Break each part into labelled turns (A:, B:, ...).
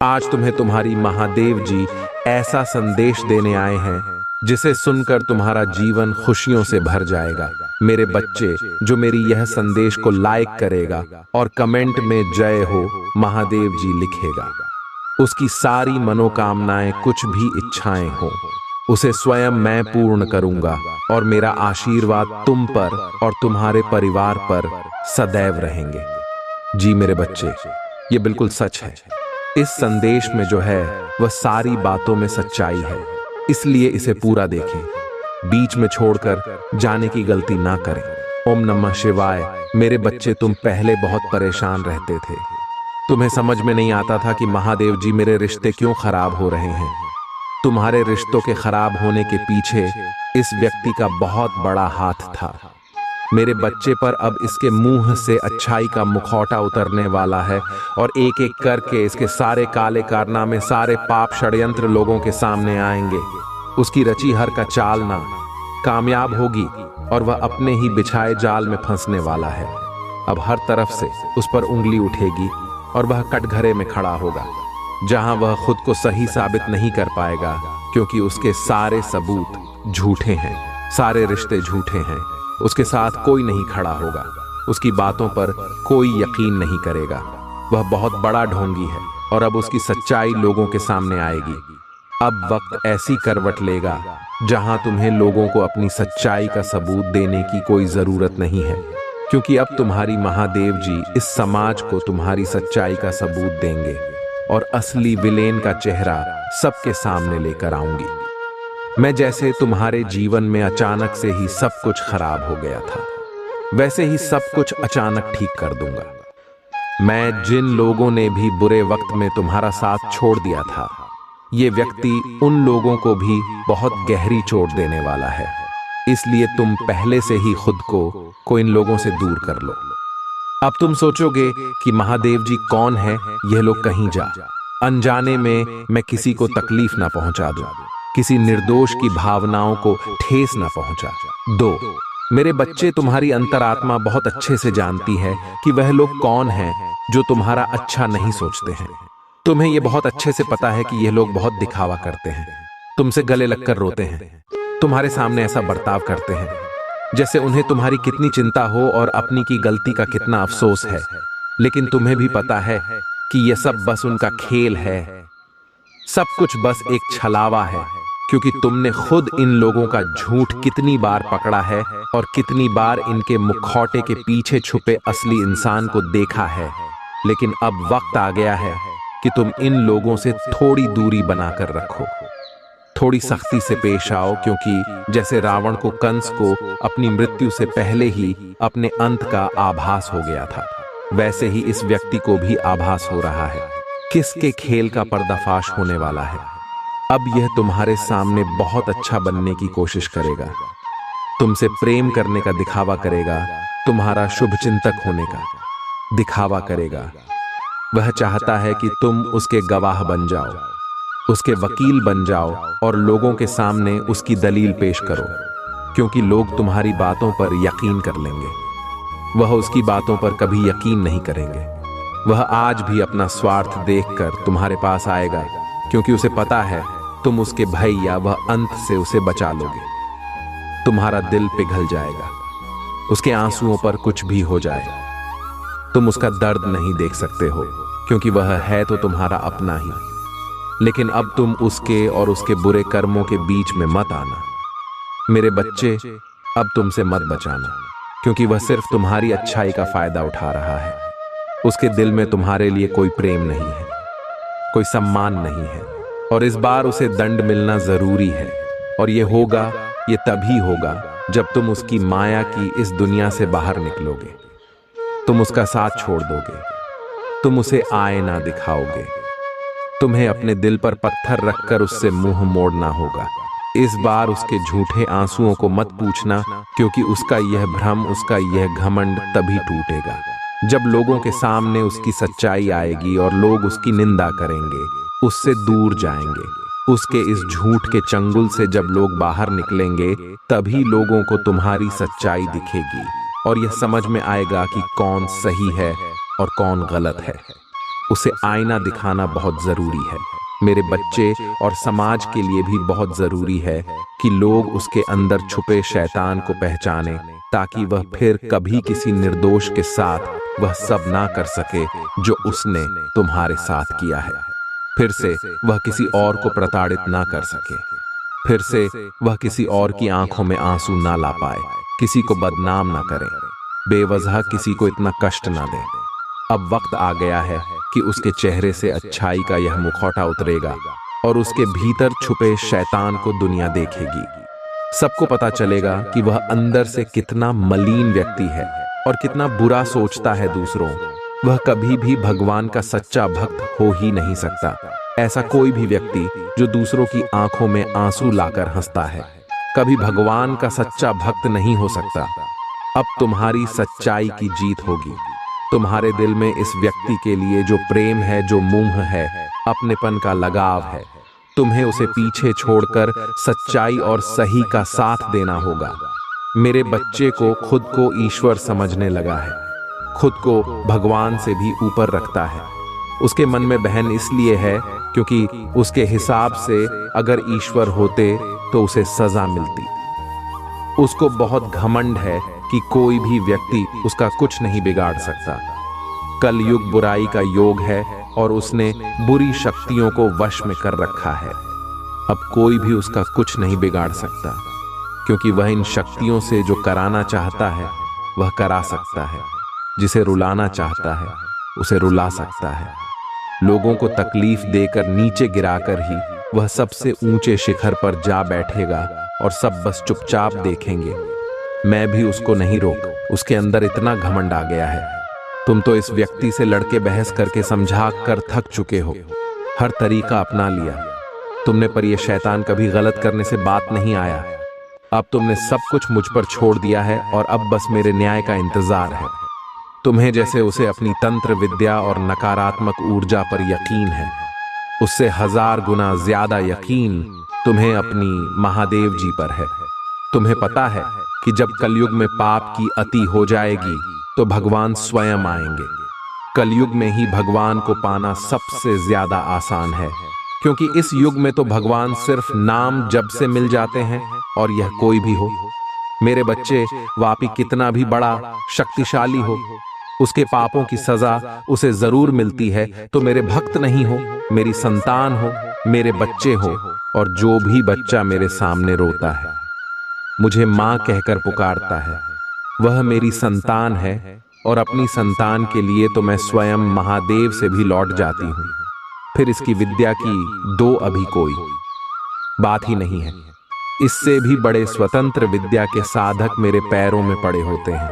A: आज तुम्हें तुम्हारी महादेव जी ऐसा संदेश देने आए हैं जिसे सुनकर तुम्हारा जीवन खुशियों से भर जाएगा। मेरे बच्चे, जो मेरी यह संदेश को लाइक करेगा और कमेंट में जय हो महादेव जी लिखेगा, उसकी सारी मनोकामनाएं, कुछ भी इच्छाएं हो, उसे स्वयं मैं पूर्ण करूंगा और मेरा आशीर्वाद तुम पर और तुम्हारे परिवार पर सदैव रहेंगे। जी मेरे बच्चे, ये बिल्कुल सच है। इस संदेश में जो है वह सारी बातों में सच्चाई है, इसलिए इसे पूरा देखें, बीच में छोड़कर जाने की गलती ना करें। ओम नमः शिवाय। मेरे बच्चे, तुम पहले बहुत परेशान रहते थे। तुम्हें समझ में नहीं आता था कि महादेव जी मेरे रिश्ते क्यों खराब हो रहे हैं। तुम्हारे रिश्तों के खराब होने के पीछे इस व्यक्ति का बहुत बड़ा हाथ था। मेरे बच्चे, पर अब इसके मुंह से अच्छाई का मुखौटा उतरने वाला है और एक एक करके इसके सारे काले कारनामे, सारे पाप षड्यंत्र लोगों के सामने आएंगे। उसकी रची हर का चालना कामयाब होगी और वह अपने ही बिछाए जाल में फंसने वाला है। अब हर तरफ से उस पर उंगली उठेगी और वह कटघरे में खड़ा होगा, जहां वह खुद को सही साबित नहीं कर पाएगा, क्योंकि उसके सारे सबूत झूठे हैं, सारे रिश्ते झूठे हैं। उसके साथ कोई नहीं खड़ा होगा, उसकी बातों पर कोई यकीन नहीं करेगा। वह बहुत बड़ा ढोंगी है और अब उसकी सच्चाई लोगों के सामने आएगी। अब वक्त ऐसी करवट लेगा जहां तुम्हें लोगों को अपनी सच्चाई का सबूत देने की कोई जरूरत नहीं है, क्योंकि अब तुम्हारी महादेव जी इस समाज को तुम्हारी सच्चाई का सबूत देंगे और असली विलेन का चेहरा सबके सामने लेकर आऊंगी। मैं जैसे तुम्हारे जीवन में अचानक से ही सब कुछ खराब हो गया था, वैसे ही सब कुछ अचानक ठीक कर दूंगा। मैं जिन लोगों ने भी बुरे वक्त में तुम्हारा साथ छोड़ दिया था, ये व्यक्ति उन लोगों को भी बहुत गहरी चोट देने वाला है। इसलिए तुम पहले से ही खुद को इन लोगों से दूर कर लो। अब तुम सोचोगे कि महादेव जी कौन है, यह लोग कहीं जा, अनजाने में मैं किसी को तकलीफ ना पहुंचा दूं, किसी निर्दोष की भावनाओं को ठेस ना पहुंचा दो। मेरे बच्चे, तुम्हारी अंतरात्मा बहुत अच्छे से जानती है कि वह लोग कौन हैं जो तुम्हारा अच्छा नहीं सोचते हैं। तुम्हें यह बहुत अच्छे से पता है कि यह लोग बहुत दिखावा करते हैं, तुमसे गले लगकर रोते हैं, तुम्हारे सामने ऐसा बर्ताव करते हैं जैसे उन्हें तुम्हारी कितनी चिंता हो और अपनी की गलती का कितना अफसोस है। लेकिन तुम्हें भी पता है कि यह सब बस उनका खेल है, सब कुछ बस एक छलावा है, क्योंकि तुमने खुद इन लोगों का झूठ कितनी बार पकड़ा है और कितनी बार इनके मुखौटे के पीछे छुपे असली इंसान को देखा है। लेकिन अब वक्त आ गया है कि तुम इन लोगों से थोड़ी दूरी बनाकर रखो, थोड़ी सख्ती से पेश आओ, क्योंकि जैसे रावण को कंस को अपनी मृत्यु से पहले ही अपने अंत का आभास हो गया था, वैसे ही इस व्यक्ति को भी आभास हो रहा है किसके खेल का पर्दाफाश होने वाला है। अब यह तुम्हारे सामने बहुत अच्छा बनने की कोशिश करेगा, तुमसे प्रेम करने का दिखावा करेगा, तुम्हारा शुभचिंतक होने का दिखावा करेगा। वह चाहता है कि तुम उसके गवाह बन जाओ, उसके वकील बन जाओ और लोगों के सामने उसकी दलील पेश करो, क्योंकि लोग तुम्हारी बातों पर यकीन कर लेंगे। वह उसकी बातों पर कभी यकीन नहीं करेंगे। वह आज भी अपना स्वार्थ देखकर तुम्हारे पास आएगा, क्योंकि उसे पता है तुम उसके भय या वह अंत से उसे बचा लोगे। तुम्हारा दिल पिघल जाएगा, उसके आंसुओं पर कुछ भी हो जाए, तुम उसका दर्द नहीं देख सकते हो, क्योंकि वह है तो तुम्हारा अपना ही। लेकिन अब तुम उसके और उसके बुरे कर्मों के बीच में मत आना। मेरे बच्चे, अब तुमसे मत बचाना, क्योंकि वह सिर्फ तुम्हारी अच्छाई का फायदा उठा रहा है। उसके दिल में तुम्हारे लिए कोई प्रेम नहीं है, कोई सम्मान नहीं है, और इस बार उसे दंड मिलना जरूरी है। और ये होगा, ये तभी होगा जब तुम उसकी माया की इस दुनिया से बाहर निकलोगे। तुम उसका साथ छोड़ दोगे, तुम उसे आए ना दिखाओगे, तुम्हें अपने दिल पर पत्थर रखकर उससे मुंह मोड़ना होगा। इस बार उसके झूठे आंसुओं को मत पूछना, क्योंकि उसका यह भ्रम, उसका यह घमंड तभी टूटेगा जब लोगों के सामने उसकी सच्चाई आएगी और लोग उसकी निंदा करेंगे, उससे दूर जाएंगे। उसके इस झूठ के चंगुल से जब लोग बाहर निकलेंगे, तभी लोगों को तुम्हारी सच्चाई दिखेगी और यह समझ में आएगा कि कौन सही है और कौन गलत है। उसे आईना दिखाना बहुत जरूरी है। मेरे बच्चे और समाज के लिए भी बहुत जरूरी है कि लोग उसके अंदर छुपे शैतान को पहचाने, ताकि वह फिर कभी किसी निर्दोष के साथ वह सब ना कर सके जो उसने तुम्हारे साथ किया है। फिर से वह किसी और को प्रताड़ित ना कर सके। फिर से वह किसी और की आंखों में आंसू ना ला पाए, किसी को बदनाम ना करे, बेवजह किसी को इतना कष्ट ना दे। अब वक्त आ गया है कि उसके चेहरे से अच्छाई का यह मुखौटा उतरेगा और उसके भीतर छुपे शैतान को दुनिया देखेगी। सबको पता चलेगा कि वह अंदर से कितना मलिन व्यक्ति है और कितना बुरा सोचता है दूसरों। वह कभी भी भगवान का सच्चा भक्त हो ही नहीं सकता। ऐसा कोई भी व्यक्ति जो दूसरों की आंखों में आंसू लाकर हंसता है, कभी भगवान का सच्चा भक्त नहीं हो सकता। अब तुम्हारी सच्चाई की जीत होगी। तुम्हारे दिल में इस व्यक्ति के लिए जो प्रेम है, जो मोह है, अपनेपन का लगाव है, तुम्हें उसे पीछे छोड़कर सच्चाई और सही का साथ देना होगा। मेरे बच्चे को खुद को ईश्वर समझने लगा है, खुद को भगवान से भी ऊपर रखता है। उसके मन में बहन इसलिए है क्योंकि उसके हिसाब से अगर ईश्वर होते तो उसे सजा मिलती। उसको बहुत घमंड है कि कोई भी व्यक्ति उसका कुछ नहीं बिगाड़ सकता। कलयुग बुराई का योग है और उसने बुरी शक्तियों को वश में कर रखा है। अब कोई भी उसका कुछ नहीं बिगाड़ सकता, क्योंकि वह इन शक्तियों से जो कराना चाहता है वह करा सकता है, जिसे रुलाना चाहता है उसे रुला सकता है। लोगों को तकलीफ देकर नीचे गिराकर ही वह सबसे ऊंचे शिखर पर जा बैठेगा और सब बस चुपचाप देखेंगे। मैं भी उसको नहीं रोक, उसके अंदर इतना घमंड आ गया है। तुम तो इस व्यक्ति से लड़के बहस करके समझा कर थक चुके हो, हर तरीका अपना लिया तुमने, पर यह शैतान कभी गलत करने से बात नहीं आया। अब तुमने सब कुछ मुझ पर छोड़ दिया है और अब बस मेरे न्याय का इंतजार है। तुम्हें जैसे उसे अपनी तंत्र विद्या और नकारात्मक ऊर्जा पर यकीन है, उससे 1000 गुना ज्यादा यकीन तुम्हें अपनी महादेव जी पर है। तुम्हें पता है कि जब कलयुग में पाप की अति हो जाएगी तो भगवान स्वयं आएंगे। कलयुग में ही भगवान को पाना सबसे ज्यादा आसान है, क्योंकि इस युग में तो भगवान सिर्फ नाम जप से मिल जाते हैं, और यह कोई भी हो। मेरे बच्चे, वापी कितना भी बड़ा शक्तिशाली हो, उसके पापों की सजा उसे जरूर मिलती है। तो मेरे भक्त नहीं हो, मेरी संतान हो, मेरे बच्चे हो, और जो भी बच्चा मेरे सामने रोता है, मुझे मां कहकर पुकारता है, वह मेरी संतान है। और अपनी संतान के लिए तो मैं स्वयं महादेव से भी लौट जाती हूँ। फिर इसकी विद्या की दो अभी कोई बात ही नहीं है। इससे भी बड़े स्वतंत्र विद्या के साधक मेरे पैरों में पड़े होते हैं।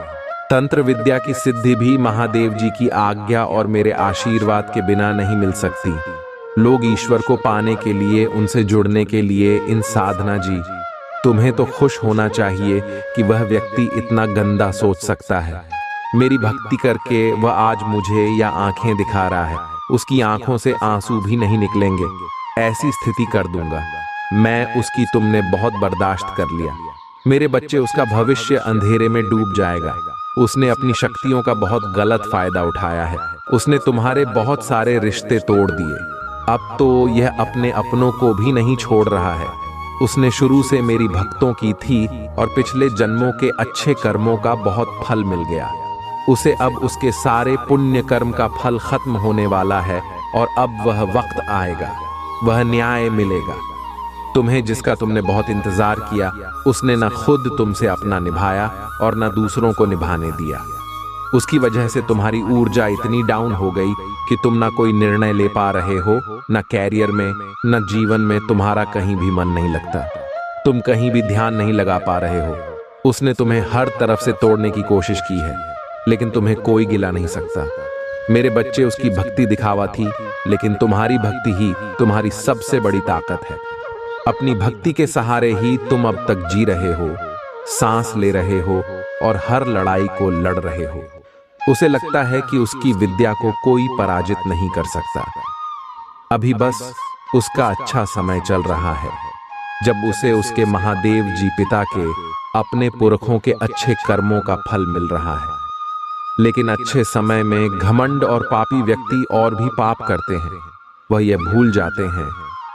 A: तंत्र विद्या की सिद्धि भी महादेव जी की आज्ञा और मेरे आशीर्वाद के बिना नहीं मिल सकती। लोग ईश्वर को पाने के लिए, उनसे जुड़ने के लिए इन साधना जी, तुम्हें तो खुश होना चाहिए कि वह व्यक्ति इतना गंदा सोच सकता है। मेरी भक्ति करके वह आज मुझे या आंखें दिखा रहा है, उसकी आंखों से आंसू भी नहीं निकलेंगे। ऐसी स्थिति कर दूंगा मैं उसकी, तुमने बहुत बर्दाश्त कर लिया। मेरे बच्चे, उसका भविष्य अंधेरे में डूब जाएगा। उसने अपनी शक्तियों का बहुत गलत फायदा उठाया है। उसने तुम्हारे बहुत सारे रिश्ते तोड़ दिए। अब तो यह अपने अपनों को भी नहीं छोड़ रहा है। उसने शुरू से मेरी भक्तों की थी और पिछले जन्मों के अच्छे कर्मों का बहुत फल मिल गया। उसे अब उसके सारे पुण्य कर्म का फल खत्म होने वाला है और अब वह वक्त आएगा, वह न्याय मिलेगा। तुम्हें, जिसका तुमने बहुत इंतजार किया, उसने न खुद तुमसे अपना निभाया और न दूसरों को निभाने दिया। उसकी वजह से तुम्हारी ऊर्जा इतनी डाउन हो गई कि तुम ना कोई निर्णय ले पा रहे हो, न कैरियर में, न जीवन में तुम्हारा कहीं भी मन नहीं लगता। तुम कहीं भी ध्यान नहीं लगा पा रहे हो। उसने तुम्हें हर तरफ से तोड़ने की कोशिश की है, लेकिन तुम्हें कोई गिला नहीं सकता। मेरे बच्चे, उसकी भक्ति दिखावा थी, लेकिन तुम्हारी भक्ति ही तुम्हारी सबसे बड़ी ताकत है। अपनी भक्ति के सहारे ही तुम अब तक जी रहे हो, सांस ले रहे हो और हर लड़ाई को लड़ रहे हो। उसे लगता है कि उसकी विद्या को कोई पराजित नहीं कर सकता। अभी बस उसका अच्छा समय चल रहा है, जब उसे उसके महादेव जी पिता के, अपने पुरखों के अच्छे कर्मों का फल मिल रहा है। लेकिन अच्छे समय में घमंड और पापी व्यक्ति और भी पाप करते हैं। वह यह भूल जाते हैं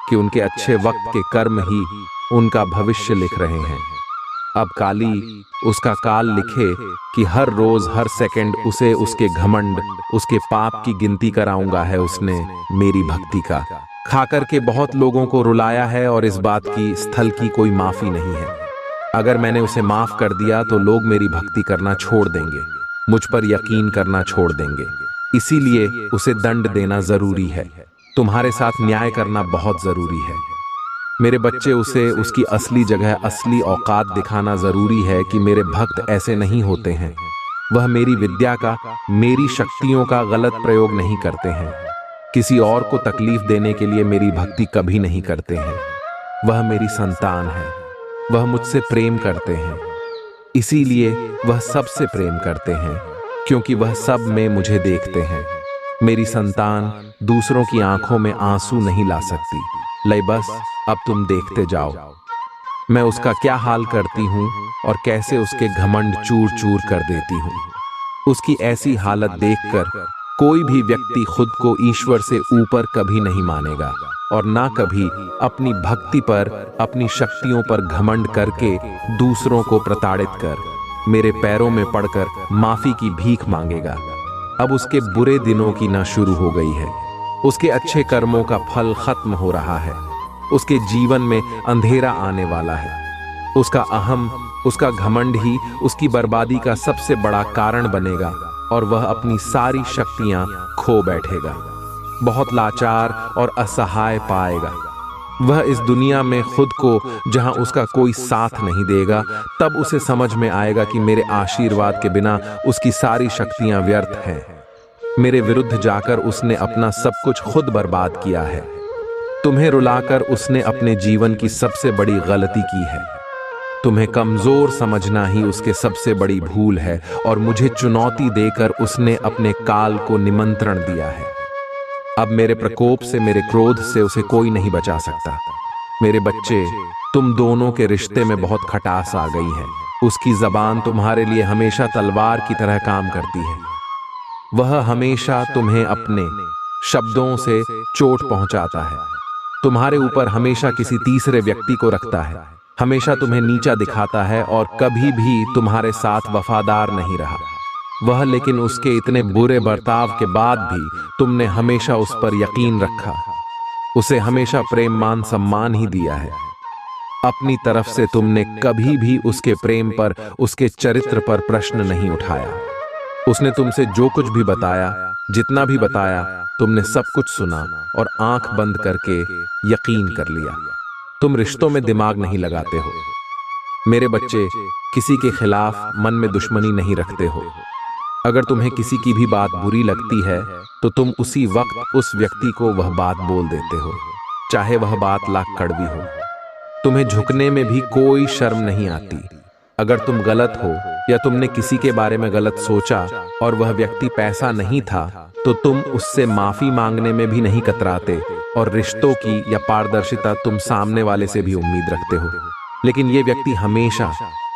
A: कि उनके अच्छे वक्त के कर्म ही उनका भविष्य लिख रहे हैं। अब काली उसका काल लिखे कि हर रोज हर सेकंड उसे उसके घमंड, उसके पाप की गिनती कराऊंगा है उसने मेरी भक्ति का। खाकर के बहुत लोगों को रुलाया है और इस बात की स्थल की कोई माफी नहीं है। अगर मैंने उसे माफ कर दिया तो लोग मेरी भक्ति करना छोड़ देंगे, मुझ पर यकीन करना छोड़ देंगे। इसीलिए उसे दंड देना जरूरी है। तुम्हारे साथ न्याय करना बहुत जरूरी है। मेरे बच्चे, उसे उसकी असली जगह, असली औकात दिखाना जरूरी है कि मेरे भक्त ऐसे नहीं होते हैं। वह मेरी विद्या का, मेरी शक्तियों का गलत प्रयोग नहीं करते हैं। किसी और को तकलीफ देने के लिए मेरी भक्ति कभी नहीं करते हैं। वह मेरी संतान है, वह मुझसे प्रेम करते हैं। इसीलिए वह सबसे प्रेम करते हैं, क्योंकि वह सब में मुझे देखते हैं। मेरी संतान दूसरों की आंखों में आंसू नहीं ला सकती। ले बस, अब तुम देखते जाओ मैं उसका क्या हाल करती हूँ और कैसे उसके घमंड चूर चूर कर देती हूँ। उसकी ऐसी हालत देखकर कोई भी व्यक्ति खुद को ईश्वर से ऊपर कभी नहीं मानेगा और ना कभी अपनी भक्ति पर, अपनी शक्तियों पर घमंड करके दूसरों को प्रताड़ित कर मेरे पैरों में पड़कर माफी की भीख मांगेगा। अब उसके बुरे दिनों की ना शुरू हो गई है। उसके अच्छे कर्मों का फल खत्म हो रहा है। उसके जीवन में अंधेरा आने वाला है। उसका अहम, उसका घमंड ही उसकी बर्बादी का सबसे बड़ा कारण बनेगा और वह अपनी सारी शक्तियां खो बैठेगा। बहुत लाचार और असहाय पाएगा। वह इस दुनिया में खुद को, जहां उसका कोई साथ नहीं देगा, तब उसे समझ में आएगा कि मेरे आशीर्वाद के बिना उसकी सारी शक्तियां व्यर्थ हैं। मेरे विरुद्ध जाकर उसने अपना सब कुछ खुद बर्बाद किया है। तुम्हें रुलाकर उसने अपने जीवन की सबसे बड़ी गलती की है। तुम्हें कमजोर समझना ही उसके सबसे बड़ी भूल है और मुझे चुनौती देकर उसने अपने काल को निमंत्रण दिया है। अब मेरे प्रकोप से, मेरे क्रोध से उसे कोई नहीं बचा सकता। मेरे बच्चे, तुम दोनों के रिश्ते में बहुत खटास आ गई है। उसकी जबान तुम्हारे लिए हमेशा तलवार की तरह काम करती है। वह हमेशा तुम्हें अपने शब्दों से चोट पहुंचाता है। तुम्हारे ऊपर हमेशा किसी तीसरे व्यक्ति को रखता है, हमेशा तुम्हें नीचा दिखाता है और कभी भी तुम्हारे साथ वफादार नहीं रहा। वह लेकिन उसके इतने बुरे बर्ताव के बाद भी तुमने हमेशा उस पर यकीन रखा। उसे हमेशा प्रेम, मान, सम्मान ही दिया है। अपनी तरफ से तुमने कभी भी उसके प्रेम पर, उसके चरित्र पर प्रश्न नहीं उठाया। उसने तुमसे जो कुछ भी बताया, जितना भी बताया, तुमने सब कुछ सुना और आंख बंद करके यकीन कर लिया। तुम रिश्तों में दिमाग नहीं लगाते हो। मेरे बच्चे, किसी के खिलाफ मन में दुश्मनी नहीं रखते हो। अगर तुम्हें किसी की भी बात बुरी लगती है तो तुम उसी वक्त उस व्यक्ति को वह बात बोल देते हो, चाहे वह बात लाख कड़वी हो। तुम्हें झुकने में भी कोई शर्म नहीं आती। अगर तुम गलत हो या तुमने किसी के बारे में गलत सोचा और वह व्यक्ति पैसा नहीं था तो तुम उससे माफी मांगने में भी नहीं कतराते और रिश्तों की या पारदर्शिता तुम सामने वाले से भी उम्मीद रखते हो। लेकिन ये व्यक्ति हमेशा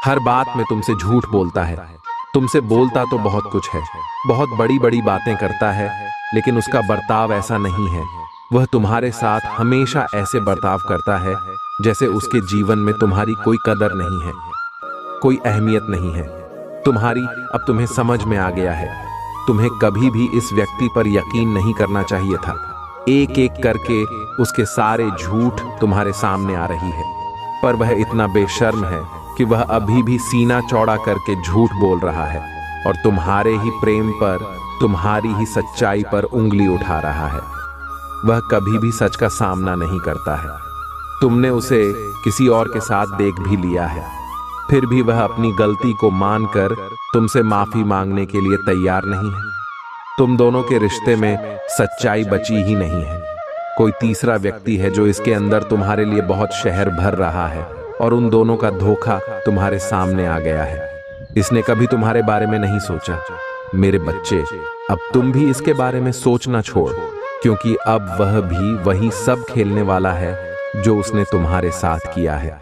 A: हर बात में तुमसे झूठ बोलता है। तुमसे बोलता तो बहुत कुछ है, बहुत बड़ी बड़ी बातें करता है, लेकिन उसका बर्ताव ऐसा नहीं है। वह तुम्हारे साथ हमेशा ऐसे बर्ताव करता है जैसे उसके जीवन में तुम्हारी कोई कदर नहीं है, कोई अहमियत नहीं है। अब तुम्हें समझ में आ गया है। तुम्हें कभी भी इस व्यक्ति पर यकीन नहीं करना चाहिए था। एक एक करके उसके सारे झूठ तुम्हारे सामने आ रही है, पर वह इतना बेशर्म है कि वह अभी भी सीना चौड़ा करके झूठ बोल रहा है और तुम्हारे ही प्रेम पर, तुम्हारी ही सच्चाई पर उंगली उठा रहा है। वह कभी भी सच का सामना नहीं करता है। तुमने उसे किसी और के साथ देख भी लिया है, फिर भी वह अपनी गलती को मानकर तुमसे माफी मांगने के लिए तैयार नहीं है। तुम दोनों के रिश्ते में सच्चाई बची ही नहीं है। कोई तीसरा व्यक्ति है जो इसके अंदर तुम्हारे लिए बहुत शहर भर रहा है और उन दोनों का धोखा तुम्हारे सामने आ गया है। इसने कभी तुम्हारे बारे में नहीं सोचा। मेरे बच्चे, अब तुम भी इसके बारे में सोचना छोड़, क्योंकि अब वह भी वही सब खेलने वाला है जो उसने तुम्हारे साथ किया है।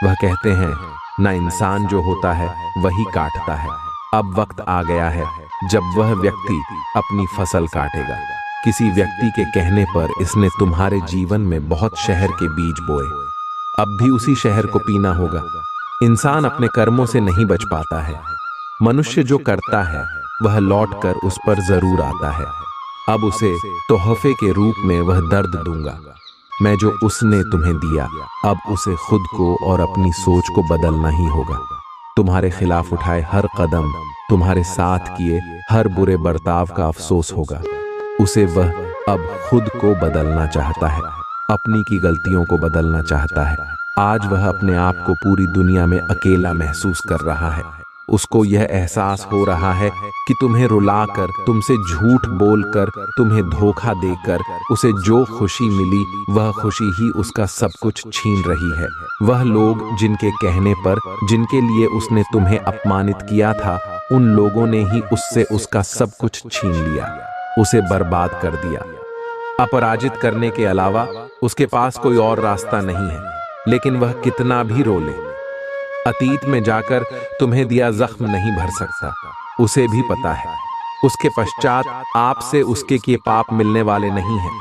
A: वह कहते हैं ना, इंसान जो होता है वही काटता है। अब वक्त आ गया है जब वह व्यक्ति अपनी फसल काटेगा। किसी व्यक्ति के कहने पर इसने तुम्हारे जीवन में बहुत शहर के बीज बोए, अब भी उसी शहर को पीना होगा। इंसान अपने कर्मों से नहीं बच पाता है। मनुष्य जो करता है वह लौटकर उस पर जरूर आता है। अब उसे तोहफे के रूप में वह दर्द दूंगा, मैं जो उसने तुम्हें दिया। अब उसे खुद को और अपनी सोच को बदलना ही होगा। तुम्हारे खिलाफ उठाए हर कदम, तुम्हारे साथ किए हर बुरे बर्ताव का अफसोस होगा। उसे वह अब खुद को बदलना चाहता है, अपनी की गलतियों को बदलना चाहता है। आज वह अपने आप को पूरी दुनिया में अकेला महसूस कर रहा है। उसको यह एहसास हो रहा है कि तुम्हें रुलाकर, तुमसे झूठ बोलकर, तुम्हें धोखा देकर उसे जो खुशी मिली वह खुशी ही उसका सब कुछ छीन रही है। वह लोग जिनके कहने पर, जिनके लिए उसने तुम्हें अपमानित किया था, उन लोगों ने ही उससे उसका सब कुछ छीन लिया, उसे बर्बाद कर दिया। अपराजित करने के अलावा उसके पास कोई और रास्ता नहीं है। लेकिन वह कितना भी रो ले, अतीत में जाकर तुम्हें दिया जख्म नहीं भर सकता, उसे भी पता है। उसके पश्चात आपसे उसके किए पाप मिलने वाले नहीं हैं।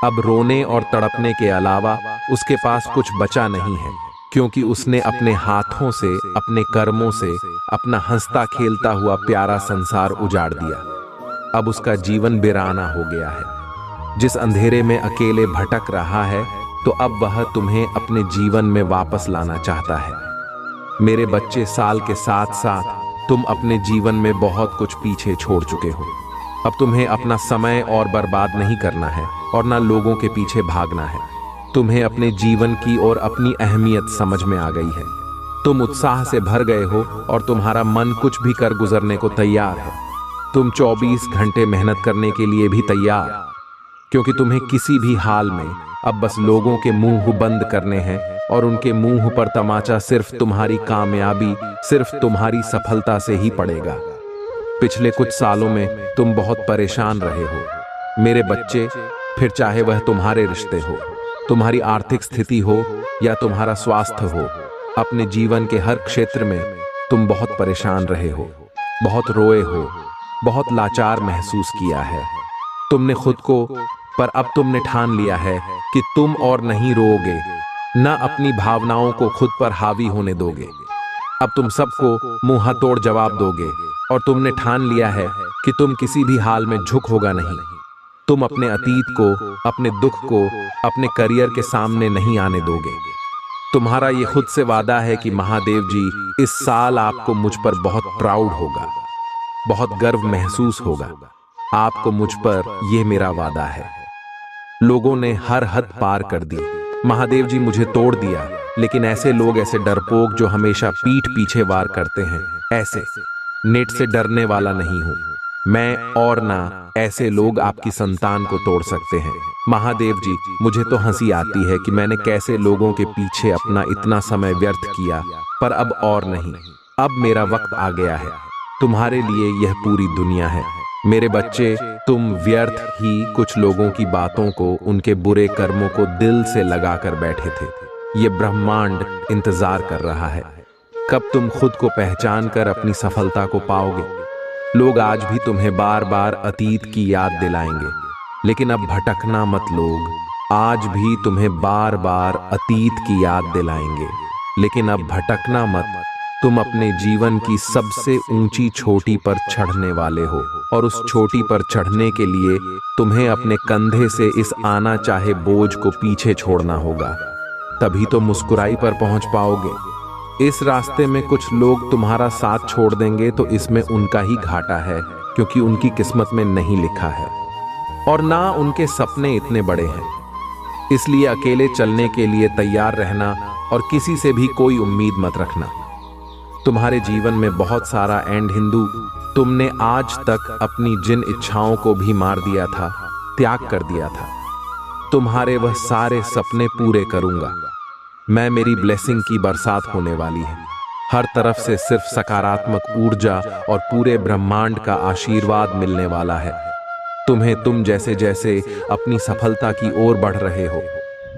A: अब रोने और तड़पने के अलावा उसके पास कुछ बचा नहीं है, क्योंकि उसने अपने हाथों से, अपने कर्मों से अपना हंसता खेलता हुआ प्यारा संसार उजाड़ दिया। अब उसका जीवन वीराना हो गया है। जिस अंधेरे में अकेले भटक रहा है, तो अब वह तुम्हें अपने जीवन में वापस लाना चाहता है। मेरे बच्चे, साल के साथ साथ तुम अपने जीवन में बहुत कुछ पीछे छोड़ चुके हो। अब तुम्हें अपना समय और बर्बाद नहीं करना है और ना लोगों के पीछे भागना है। तुम्हें अपने जीवन की और अपनी अहमियत समझ में आ गई है। तुम उत्साह से भर गए हो और तुम्हारा मन कुछ भी कर गुजरने को तैयार है। तुम 24 घंटे मेहनत करने के लिए भी तैयार, क्योंकि तुम्हें किसी भी हाल में अब बस लोगों के मुंह बंद करने हैं और उनके मुंह पर तमाचा सिर्फ तुम्हारी कामयाबी, सिर्फ तुम्हारी सफलता से ही पड़ेगा। पिछले कुछ सालों में तुम बहुत परेशान रहे हो मेरे बच्चे, फिर चाहे वह तुम्हारे रिश्ते हो, तुम्हारी आर्थिक स्थिति हो या तुम्हारा स्वास्थ्य हो। अपने जीवन के हर क्षेत्र में तुम बहुत परेशान रहे हो, बहुत रोए हो, बहुत लाचार महसूस किया है तुमने खुद को। पर अब तुमने ठान लिया है कि तुम और नहीं रोओगे, न अपनी भावनाओं को खुद पर हावी होने दोगे। अब तुम सबको मुंह तोड़ जवाब दोगे और तुमने ठान लिया है कि तुम किसी भी हाल में झुक होगा नहीं। तुम अपने अतीत को, अपने दुख को अपने करियर के सामने नहीं आने दोगे। तुम्हारा ये खुद से वादा है कि महादेव जी, इस साल आपको मुझ पर बहुत प्राउड होगा, बहुत गर्व महसूस होगा। आपको मुझ पर यह मेरा वादा है। लोगों ने हर हद पार कर दी, महादेव जी मुझे तोड़ दिया, लेकिन ऐसे लोग, ऐसे डरपोक जो हमेशा पीठ पीछे वार करते हैं, ऐसे नेट से डरने वाला नहीं हूं मैं, और ना ऐसे लोग आपकी संतान को तोड़ सकते हैं। महादेव जी, मुझे तो हंसी आती है कि मैंने कैसे लोगों के पीछे अपना इतना समय व्यर्थ किया, पर अब और नहीं। अब मेरा वक्त आ गया है। तुम्हारे लिए यह पूरी दुनिया है। मेरे बच्चे, तुम व्यर्थ ही कुछ लोगों की बातों को, उनके बुरे कर्मों को दिल से लगाकर बैठे थे। ये ब्रह्मांड इंतजार कर रहा है कब तुम खुद को पहचान कर अपनी सफलता को पाओगे। लोग आज भी तुम्हें बार बार अतीत की याद दिलाएंगे, लेकिन अब भटकना मत लोग, आज भी तुम्हें बार बार अतीत की याद दिलाएंगे, लेकिन अब भटकना मत। तुम अपने जीवन की सबसे ऊंची चोटी पर चढ़ने वाले हो, और उस चोटी पर चढ़ने के लिए तुम्हें अपने कंधे से इस आना चाहे बोझ को पीछे छोड़ना होगा, तभी तो मुस्कुराई पर पहुंच पाओगे। इस रास्ते में कुछ लोग तुम्हारा साथ छोड़ देंगे तो इसमें उनका ही घाटा है, क्योंकि उनकी किस्मत में नहीं लिखा है और ना उनके सपने इतने बड़े हैं। इसलिए अकेले चलने के लिए तैयार रहना और किसी से भी कोई उम्मीद मत रखना। तुम्हारे जीवन में बहुत सारा एंड हिंदू, तुमने आज तक अपनी जिन इच्छाओं को भी मार दिया था, त्याग कर दिया था। तुम्हारे वह सारे सपने पूरे करूंगा मैं। मेरी ब्लेसिंग की बरसात होने वाली है। हर तरफ से सिर्फ सकारात्मक ऊर्जा और पूरे ब्रह्मांड का आशीर्वाद मिलने वाला है तुम्हें। तुम जैसे जैसे अपनी सफलता की ओर बढ़ रहे हो,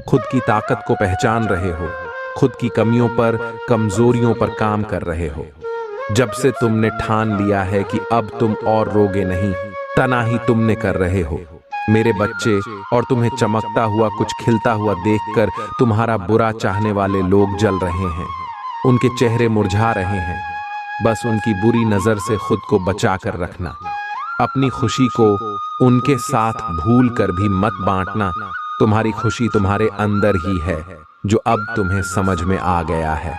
A: खुद की ताकत को पहचान रहे हो, खुद की कमियों पर, कमजोरियों पर काम कर रहे हो, जब से तुमने ठान लिया है कि अब तुम और रोगे नहीं, तनाही तुमने कर रहे हो। मेरे बच्चे, और तुम्हें चमकता हुआ कुछ खिलता हुआ देखकर तुम्हारा बुरा चाहने वाले लोग जल रहे हैं, उनके चेहरे मुरझा रहे हैं। बस उनकी बुरी नजर से खुद को बचा कर रखना। अपनी खुशी को उनके साथ भूल कर भी मत बांटना। तुम्हारी खुशी तुम्हारे अंदर ही है, जो अब तुम्हें समझ में आ गया है।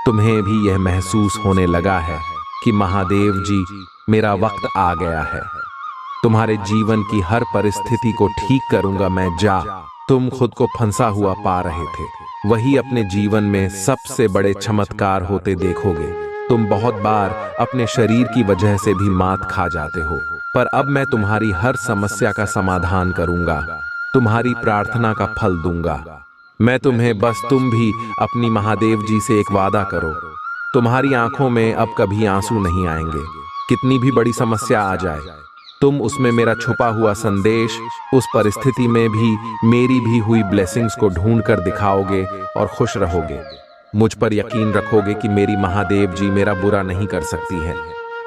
A: तुम्हें भी यह महसूस होने लगा है कि महादेव जी, मेरा वक्त आ गया है। तुम्हारे जीवन की हर परिस्थिति को ठीक करूंगा मैं। जा, तुम खुद को फंसा हुआ पा रहे थे, वही अपने जीवन में सबसे बड़े चमत्कार होते देखोगे। तुम बहुत बार अपने शरीर की वजह से भी मात खा जाते हो, पर अब मैं तुम्हारी हर समस्या का समाधान करूंगा, तुम्हारी प्रार्थना का फल दूंगा मैं तुम्हें। बस तुम भी अपनी महादेव जी से एक वादा करो। तुम्हारी आंखों में अब कभी आंसू नहीं आएंगे। कितनी भी बड़ी समस्या आ जाए, तुम उसमें मेरा छुपा हुआ संदेश, उस परिस्थिति में भी मेरी भी हुई ब्लेसिंग्स को ढूंढ कर दिखाओगे और खुश रहोगे। मुझ पर यकीन रखोगे कि मेरी महादेव जी मेरा बुरा नहीं कर सकती है।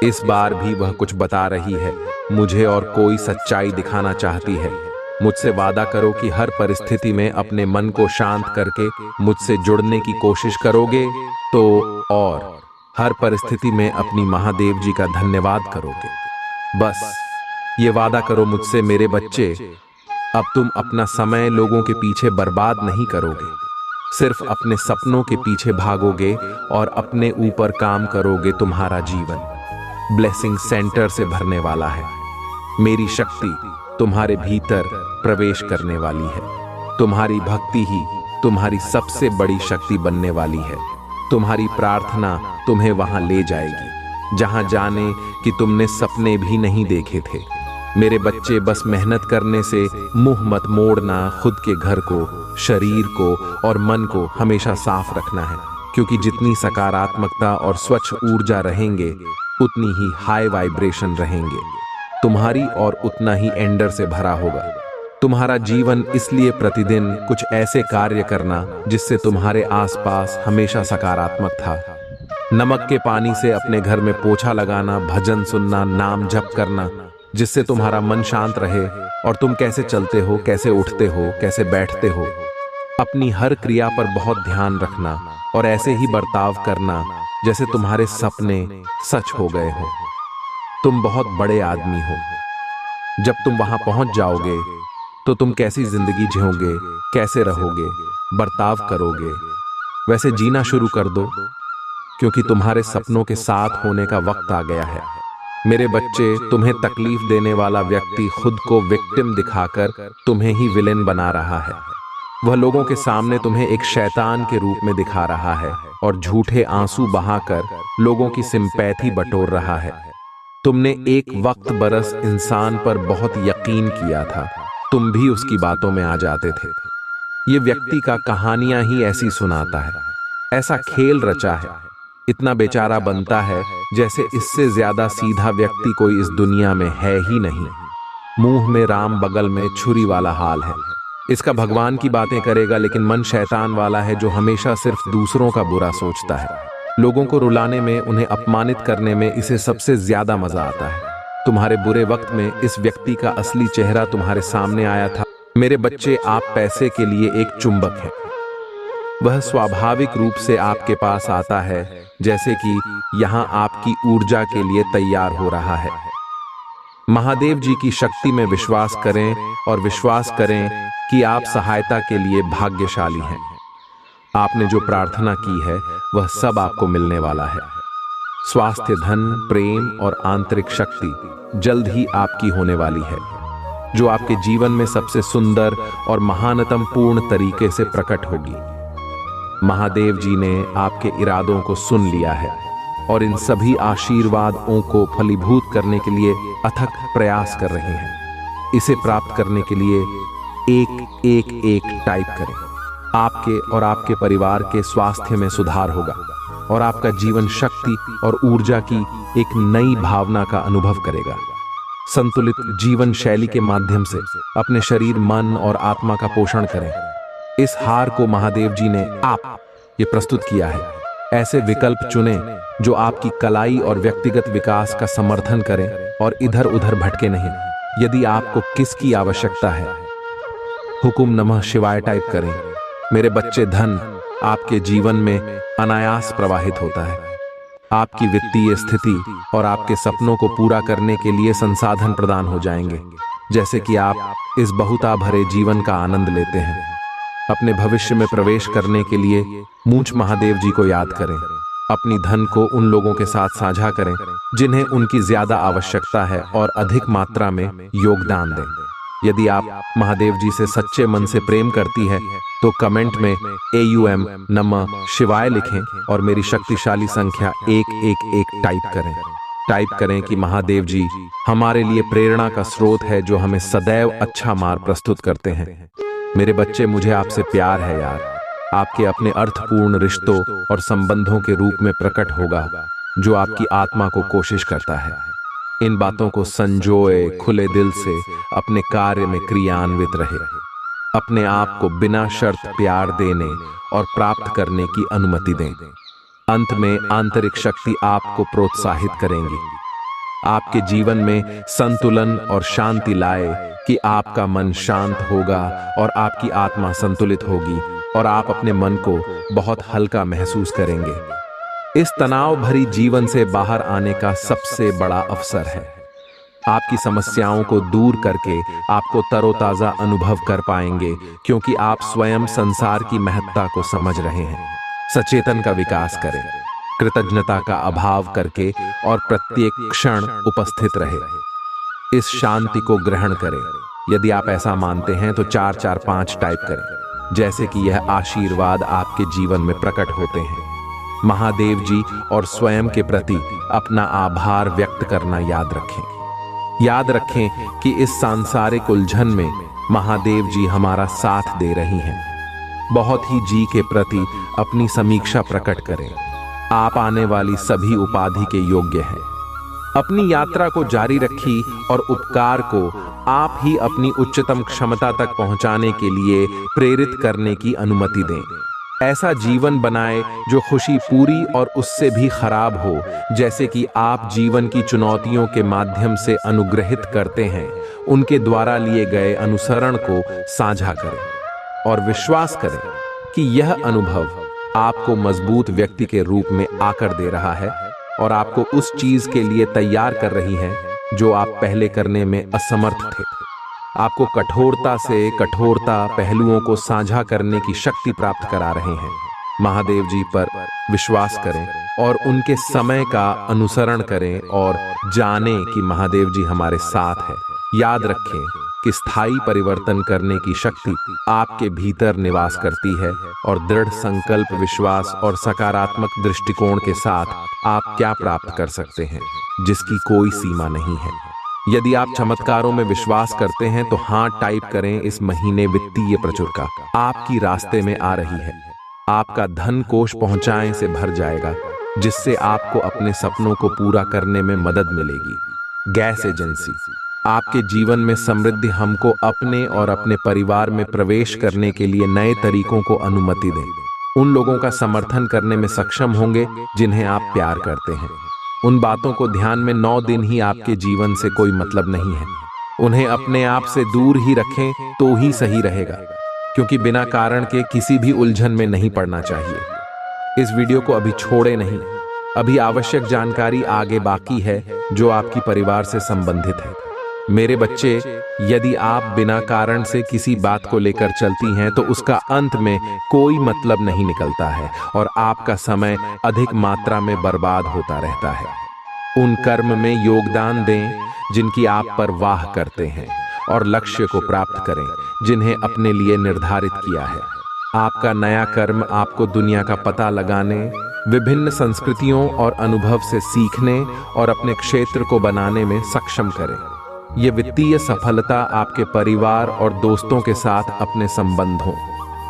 A: इस बार भी वह कुछ बता रही है मुझे और कोई सच्चाई दिखाना चाहती है। मुझसे वादा करो कि हर परिस्थिति में अपने मन को शांत करके मुझसे जुड़ने की कोशिश करोगे तो, और हर परिस्थिति में अपनी महादेव जी का धन्यवाद करोगे। बस ये वादा करो मुझसे मेरे बच्चे, अब तुम अपना समय लोगों के पीछे बर्बाद नहीं करोगे, सिर्फ अपने सपनों के पीछे भागोगे और अपने ऊपर काम करोगे। तुम्हारा जीवन ब्लेसिंग सेंटर से भरने वाला है। मेरी शक्ति तुम्हारे भीतर प्रवेश करने वाली है। तुम्हारी भक्ति ही तुम्हारी सबसे बड़ी शक्ति बनने वाली है। तुम्हारी प्रार्थना तुम्हें वहां ले जाएगी जहां जाने कि तुमने सपने भी नहीं देखे थे। मेरे बच्चे, बस मेहनत करने से मुंह मत मोड़ना। खुद के घर को, शरीर को और मन को हमेशा साफ रखना है, क्योंकि जितनी सकारात्मकता और स्वच्छ ऊर्जा रहेंगे उतनी ही हाई वाइब्रेशन रहेंगे तुम्हारी, और उतना ही एंडर से भरा होगा तुम्हारा जीवन। इसलिए प्रतिदिन कुछ ऐसे कार्य करना जिससे तुम्हारे आसपास हमेशा सकारात्मक था। नमक के पानी से अपने घर में पोछा लगाना, भजन सुनना, नाम जप करना, जिससे तुम्हारा मन शांत रहे और तुम कैसे चलते हो, कैसे उठते हो, कैसे बैठते हो। अपनी हर क्रिया पर बहुत ध्यान रखना और ऐसे ही बर्ताव करना जैसे तुम्हारे सपने सच हो गए हो। तुम बहुत बड़े आदमी हो। जब तुम वहां पहुंच जाओगे तो तुम कैसी जिंदगी जियोगे, कैसे रहोगे, बर्ताव करोगे, वैसे जीना शुरू कर दो, क्योंकि तुम्हारे सपनों के साथ होने का वक्त आ गया है। मेरे बच्चे, तुम्हें तकलीफ देने वाला व्यक्ति खुद को विक्टिम दिखाकर तुम्हें ही विलेन बना रहा है। वह लोगों के सामने तुम्हें एक शैतान के रूप में दिखा रहा है और झूठे आंसू बहाकर लोगों की सिंपैथी बटोर रहा है। तुमने एक वक्त बरस इंसान पर बहुत यकीन किया था, तुम भी उसकी बातों में आ जाते थे। ये व्यक्ति का कहानियां ही ऐसी सुनाता है, ऐसा खेल रचा है, इतना बेचारा बनता है जैसे इससे ज्यादा सीधा व्यक्ति कोई इस दुनिया में है ही नहीं। मुंह में राम, बगल में छुरी वाला हाल है। इसका भगवान की बातें करेगा, लेकिन मन शैतान वाला है जो हमेशा सिर्फ दूसरों का बुरा सोचता है। लोगों को रुलाने में, उन्हें अपमानित करने में इसे सबसे ज्यादा मजा आता है। तुम्हारे बुरे वक्त में इस व्यक्ति का असली चेहरा तुम्हारे सामने आया था। मेरे बच्चे, आप पैसे के लिए एक चुंबक हैं। वह स्वाभाविक रूप से आपके पास आता है, जैसे कि यहां आपकी ऊर्जा के लिए तैयार हो रहा है। महादेव जी की शक्ति में विश्वास करें और विश्वास करें कि आप सहायता के लिए भाग्यशाली हैं। आपने जो प्रार्थना की है वह सब आपको मिलने वाला है। स्वास्थ्य, धन, प्रेम और आंतरिक शक्ति जल्द ही आपकी होने वाली है, जो आपके जीवन में सबसे सुंदर और महानतम पूर्ण तरीके से प्रकट होगी। महादेव जी ने आपके इरादों को सुन लिया है और इन सभी आशीर्वादों को फलीभूत करने के लिए अथक प्रयास कर रहे हैं। इसे प्राप्त करने के लिए 111 टाइप करें। आपके और आपके परिवार के स्वास्थ्य में सुधार होगा और आपका जीवन शक्ति और ऊर्जा की एक नई भावना का अनुभव करेगा। संतुलित जीवन शैली के माध्यम से अपने शरीर, मन और आत्मा का पोषण करें। इस हार को महादेव जी ने आप ये प्रस्तुत किया है। ऐसे विकल्प चुनें जो आपकी कलाई और व्यक्तिगत विकास का समर्थन करें और इधर उधर भटके नहीं। यदि आपको किसकी आवश्यकता है, हुकुम नमः शिवाय टाइप करें। मेरे बच्चे, धन आपके जीवन में अनायास प्रवाहित होता है। आपकी वित्तीय स्थिति और आपके सपनों को पूरा करने के लिए संसाधन प्रदान हो जाएंगे, जैसे कि आप इस बहुता भरे जीवन का आनंद लेते हैं। अपने भविष्य में प्रवेश करने के लिए मूंछ महादेव जी को याद करें। अपनी धन को उन लोगों के साथ साझा करें जिन्हें उनकी ज्यादा आवश्यकता है और अधिक मात्रा में योगदान दें। यदि आप महादेव जी से सच्चे मन से प्रेम करती है तो कमेंट में AUM नमः शिवाय लिखें और मेरी शक्तिशाली संख्या 111 टाइप करें कि महादेव जी हमारे लिए प्रेरणा का स्रोत है जो हमें सदैव अच्छा मार्ग प्रस्तुत करते हैं। मेरे बच्चे, मुझे आपसे प्यार है यार। आपके अपने अर्थपूर्ण रिश्तों और संबंधों के रूप में प्रकट होगा जो आपकी आत्मा को कोशिश करता है। इन बातों को संजोए खुले दिल से अपने कार्य में क्रियान्वित रहे। अपने आप को बिना शर्त प्यार देने और प्राप्त करने की अनुमति दें। अंत में आंतरिक शक्ति आपको प्रोत्साहित करेंगी, आपके जीवन में संतुलन और शांति लाए कि आपका मन शांत होगा और आपकी आत्मा संतुलित होगी और आप अपने मन को बहुत हल्का महसूस करेंगे। इस तनाव भरी जीवन से बाहर आने का सबसे बड़ा अवसर है। आपकी समस्याओं को दूर करके आपको तरोताजा अनुभव कर पाएंगे, क्योंकि आप स्वयं संसार की महत्ता को समझ रहे हैं। सचेतन का विकास करें, कृतज्ञता का अभाव करके और प्रत्येक क्षण उपस्थित रहे। इस शांति को ग्रहण करें। यदि आप ऐसा मानते हैं तो 445 टाइप करें, जैसे कि यह आशीर्वाद आपके जीवन में प्रकट होते हैं। महादेव जी और स्वयं के प्रति अपना आभार व्यक्त करना याद रखें। याद रखें कि इस सांसारिक उलझन में महादेव जी हमारा साथ दे रही हैं। बहुत ही जी के प्रति अपनी समीक्षा प्रकट करें। आप आने वाली सभी उपाधि के योग्य हैं। अपनी यात्रा को जारी रखी और उपकार को आप ही अपनी उच्चतम क्षमता तक पहुंचाने के लिए प्रेरित करने की अनुमति दें। ऐसा जीवन बनाएं जो खुशी पूरी और उससे भी खराब हो, जैसे कि आप जीवन की चुनौतियों के माध्यम से अनुग्रहित करते हैं। उनके द्वारा लिए गए अनुसरण को साझा करें और विश्वास करें कि यह अनुभव आपको मजबूत व्यक्ति के रूप में आकर दे रहा है और आपको उस चीज के लिए तैयार कर रही है जो आप पहले करने में असमर्थ थे। आपको कठोरता से कठोरता पहलुओं को साझा करने की शक्ति प्राप्त करा रहे हैं। महादेव जी पर विश्वास करें और उनके समय का अनुसरण करें और जानें कि महादेव जी हमारे साथ है। याद रखें कि स्थायी परिवर्तन करने की शक्ति आपके भीतर निवास करती है और दृढ़ संकल्प, विश्वास और सकारात्मक दृष्टिकोण के साथ आप क्या प्राप्त कर सकते हैं, जिसकी कोई सीमा नहीं है। यदि आप चमत्कारों में विश्वास करते हैं तो हाँ टाइप करें। इस महीने वित्तीय प्रचुरता आपकी रास्ते में आ रही है। आपका धन कोष पहुंचाएं से भर जाएगा, जिससे आपको अपने सपनों को पूरा करने में मदद मिलेगी। गैस एजेंसी आपके जीवन में समृद्धि हमको अपने और अपने परिवार में प्रवेश करने के लिए नए तरीकों को अनुमति दें। उन लोगों का समर्थन करने में सक्षम होंगे जिन्हें आप प्यार करते हैं। उन बातों को ध्यान में 9 दिन ही आपके जीवन से कोई मतलब नहीं है। उन्हें अपने आप से दूर ही रखें तो ही सही रहेगा, क्योंकि बिना कारण के किसी भी उलझन में नहीं पड़ना चाहिए। इस वीडियो को अभी छोड़े नहीं, अभी आवश्यक जानकारी आगे बाकी है जो आपकी परिवार से संबंधित है। मेरे बच्चे, यदि आप बिना कारण से किसी बात को लेकर चलती हैं तो उसका अंत में कोई मतलब नहीं निकलता है और आपका समय अधिक मात्रा में बर्बाद होता रहता है। उन कर्म में योगदान दें जिनकी आप पर वाह करते हैं और लक्ष्य को प्राप्त करें जिन्हें अपने लिए निर्धारित किया है। आपका नया कर्म आपको दुनिया का पता लगाने, विभिन्न संस्कृतियों और अनुभव से सीखने और अपने क्षेत्र को बनाने में सक्षम करें। ये वित्तीय सफलता आपके परिवार और दोस्तों के साथ अपने संबंधों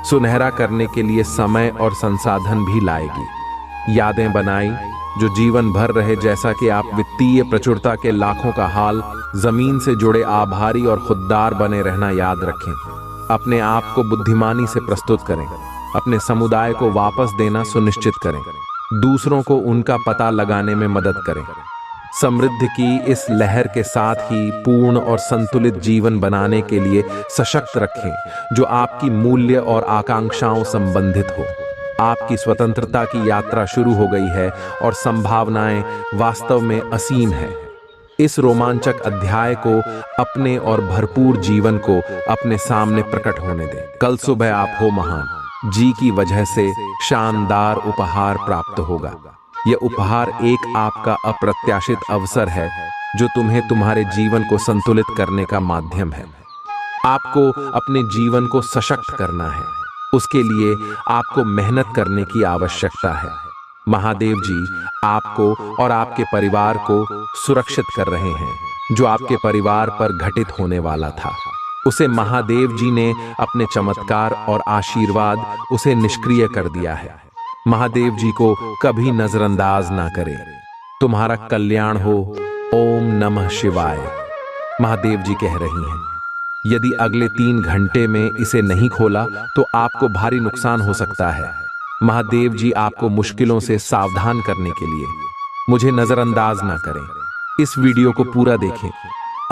A: सुनहरा करने के लिए समय और संसाधन भी लाएगी। यादें बनाई जो जीवन भर रहे, जैसा कि आप वित्तीय प्रचुरता के लाखों का हाल जमीन से जुड़े आभारी और खुददार बने रहना याद रखें। अपने आप को बुद्धिमानी से प्रस्तुत करें। अपने समुदाय को वापस देना सुनिश्चित करें। दूसरों को उनका पता लगाने में मदद करें। समृद्धि की इस लहर के साथ ही पूर्ण और संतुलित जीवन बनाने के लिए सशक्त रखें, जो आपकी मूल्य और आकांक्षाओं संबंधित हो। आपकी स्वतंत्रता की यात्रा शुरू हो गई है और संभावनाएं वास्तव में असीम है। इस रोमांचक अध्याय को अपने और भरपूर जीवन को अपने सामने प्रकट होने दें। कल सुबह आप हो महान जी की वजह से शानदार उपहार प्राप्त होगा। यह उपहार एक आपका अप्रत्याशित अवसर है जो तुम्हें तुम्हारे जीवन को संतुलित करने का माध्यम है। आपको अपने जीवन को सशक्त करना है। उसके लिए आपको मेहनत करने की आवश्यकता है। महादेव जी आपको और आपके परिवार को सुरक्षित कर रहे हैं। जो आपके परिवार पर घटित होने वाला था, उसे महादेव जी ने अपने चमत्कार और आशीर्वाद उसे निष्क्रिय कर दिया है। महादेव जी को कभी नजरअंदाज ना करें। तुम्हारा कल्याण हो। ओम नमः शिवाय। महादेव जी कह रही हैं, यदि अगले 3 घंटे में इसे नहीं खोला तो आपको भारी नुकसान हो सकता है। महादेव जी आपको मुश्किलों से सावधान करने के लिए मुझे नजरअंदाज ना करें। इस वीडियो को पूरा देखें।